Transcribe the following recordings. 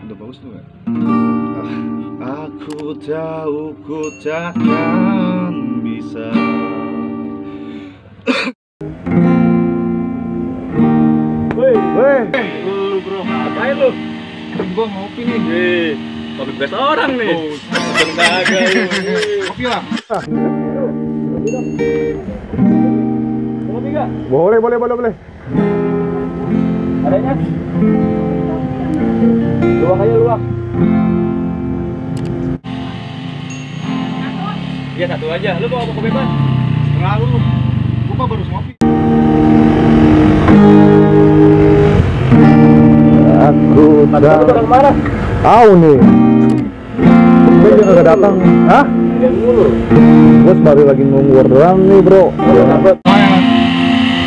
Udah bagus tuh ya? Aku tahu ku takkan bisa. Woi, lu bro, ngapain lu? Gua ngopi nih. Kopi best orang nih. Bendaga lu. Kopi lah. Kopi enggak? Boleh. Adanya? Luak aja, luak. Iya, satu aja. Lu mau kopi apa? Terlalu lu. Gua baru ngopi. Aku marah. Tahu nih. Gue juga gak datang. Hah? Gue baru lagi nunggu doang nih, bro.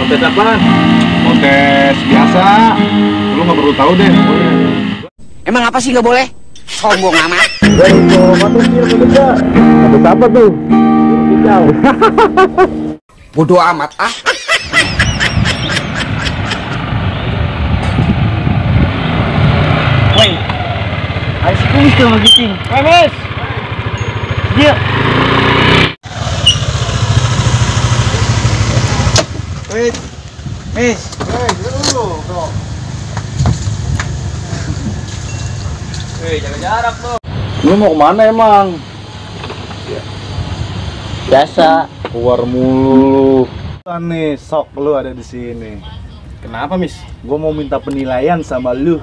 Kontes apaan? Kontes biasa. Lu gak perlu tahu deh. Emang apa sih nggak boleh? Sombong amat. Kontes apa tuh? Bodoh amat ah. Woi, harus kumis tuh begitu. Mes, dia. Wait, mes. Dulu, bro. Jaga jarak lo. Lu mau kemana emang? Biasa. Keluar mulu. Nih, sok lu ada di sini. Kenapa, Mis? Gua mau minta penilaian sama lu.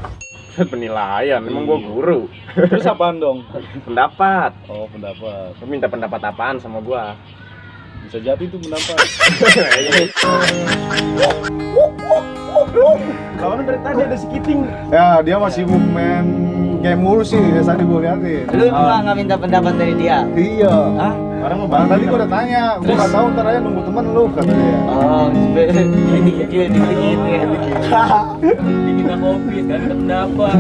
Penilaian? Emang gua guru. Terus apaan dong? Pendapat. Oh, pendapat. Lu minta pendapat apaan sama gua? Bisa jadi tuh pendapat. Kawan dari tadi ada si Kiting. Ya, dia masih sibuk main game mulu sih, biasanya gue liatin. Lu nggak minta pendapat dari dia? Iya. Hah? Orang mau bahas tadi gue udah tanya, gue nggak tahu ntar aja nunggu temen lu kata dia. Oh, dikit ya. Diminta kopi, kan pendapat.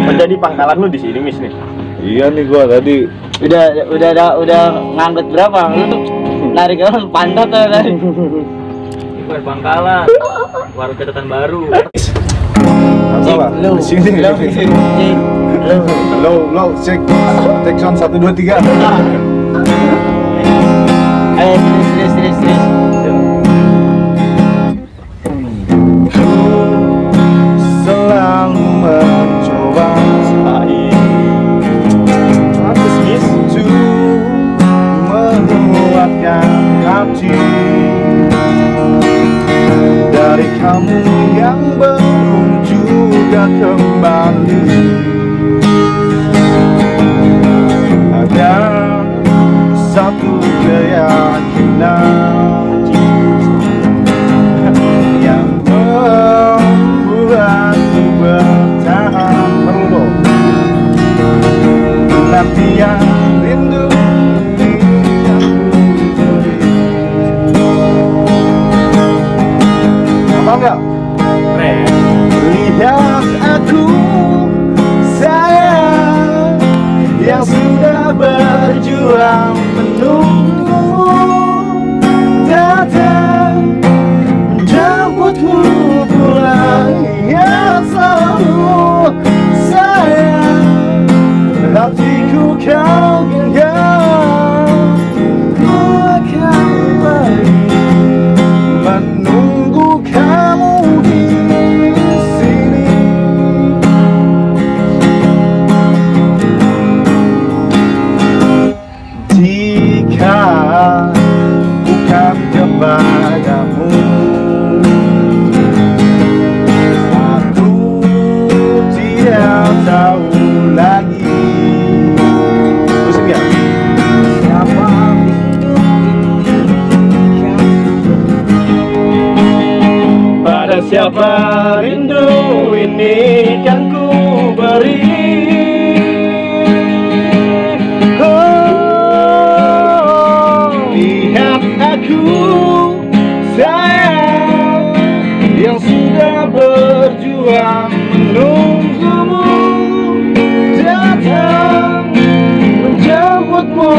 Menjadi pangkalan lu di sini, Mis nih. Iya nih gue tadi. Udah ngangkut berapa? Lu tuh narik orang pantat atau narik? Bukan pangkalan, warung catatan baru. Salah, di sini. Lo, cek sound 1, 2, 3. Ayo, serius. Selalu mencoba untuk menguatkan hati dari kamu yang belum juga kembali. Ada satu keyakinan yang membuatku bertahan terus. Nanti yang rindu apa enggak? Lihat aku sayang yang sudah berjuang menunggu datang menjemputmu pulang. Ya selalu sayang, hatiku kau genggam. Ku akan pergi menunggu kamu di sini. Jika bukan kepadamu, aku tidak tahu lagi Siapa rindu ini kan ku beri. Oh, lihat aku sayang yang sudah berjuang menunggumu datang menjemputmu.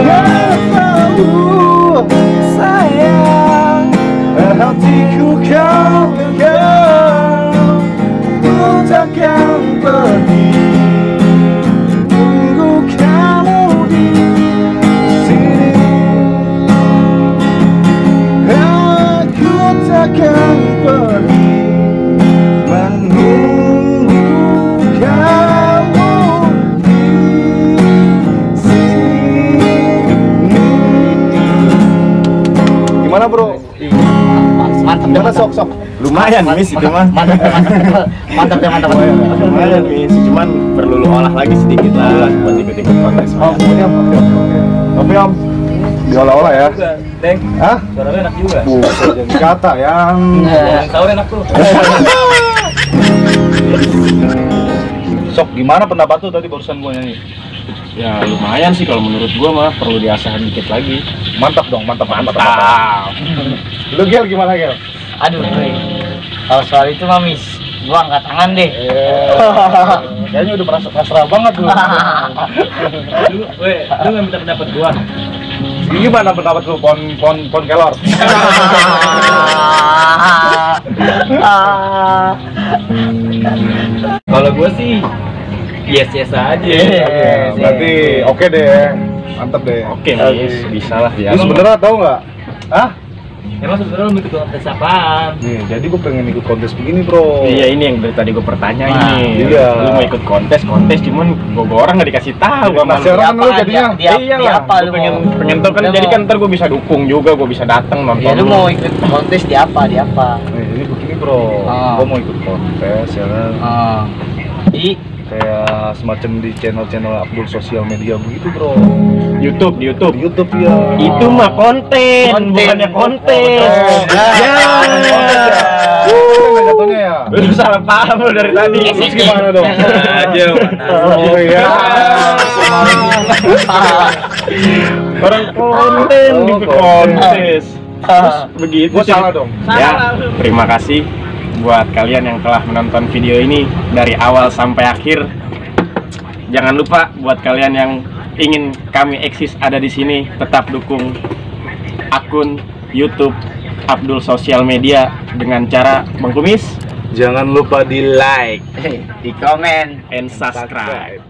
Kau tahu sayang, hatiku kau pegang, ku takkan pergi. Tunggu kamu di sini, aku takkan pergi. Menunggu kamu di sini. Gimana bro? Mantap, Gimana sok? Lumayan Miss itu mah. Mantap. Lumayan Miss, cuman perlu lu olah lagi sedikit lah buat ikut-ikut kontes. Oh, kemudian oke. Tapi Om, diolah-olah ya. Deng, Hah? suaranya enak juga. Jadi kata yang Yang sahur enak tuh. Sok, gimana pendapat lu tadi barusan gua nyanyi? ya lumayan sih kalau menurut gua mah, perlu diasah dikit lagi. Mantap dong, mantap. Lu Gel gimana Gel? Aduh, kalau soal itu Mamis, gua angkat tangan deh. Kayaknya udah pasrah banget lu. Lu nggak minta pendapat gua. Gimana pendapat lu pon kelor? Kalau gua sih yes aja. Berarti oke deh. Mantap deh. Oke Miss, bisa lah ya. Lu sebenarnya tahu nggak? Hah? Emang sebenarnya lu ikut kontes apaan? Nih, jadi gue pengen ikut kontes begini, Bro. Iya, ini yang dari tadi gue pertanyain nih. iya. Lu mau ikut kontes cuman gue orang nggak dikasih tahu sama lu. Penasaran lu jadinya. Dia apa lu pengen mau? pengen tahu kan, Lu jadi mau- kan ntar gue bisa dukung juga, gue bisa datang nonton. Ya lu mau ikut kontes di apa? Nih, jadi begini, Bro. Ah. Gue mau ikut kontes ya kan. Di Kayak semacam di channel Abdul sosial media begitu, Bro. YouTube, di YouTube. Di YouTube ya. Itu mah konten, bukannya kontes. Ya. Konten jatuhnya ya. Lu salah paham lu dari tadi. Terus gimana dong? Aja, Oh iya. Orang konten di kontes. Terus begitu Gua sih. salah dong. Ya, terima kasih buat kalian yang telah menonton video ini dari awal sampai akhir. Jangan lupa buat kalian yang ingin kami eksis ada di sini, tetap dukung akun YouTube Abdul Sosial Media dengan cara Bang Kumis Jangan lupa di like. komen. and subscribe.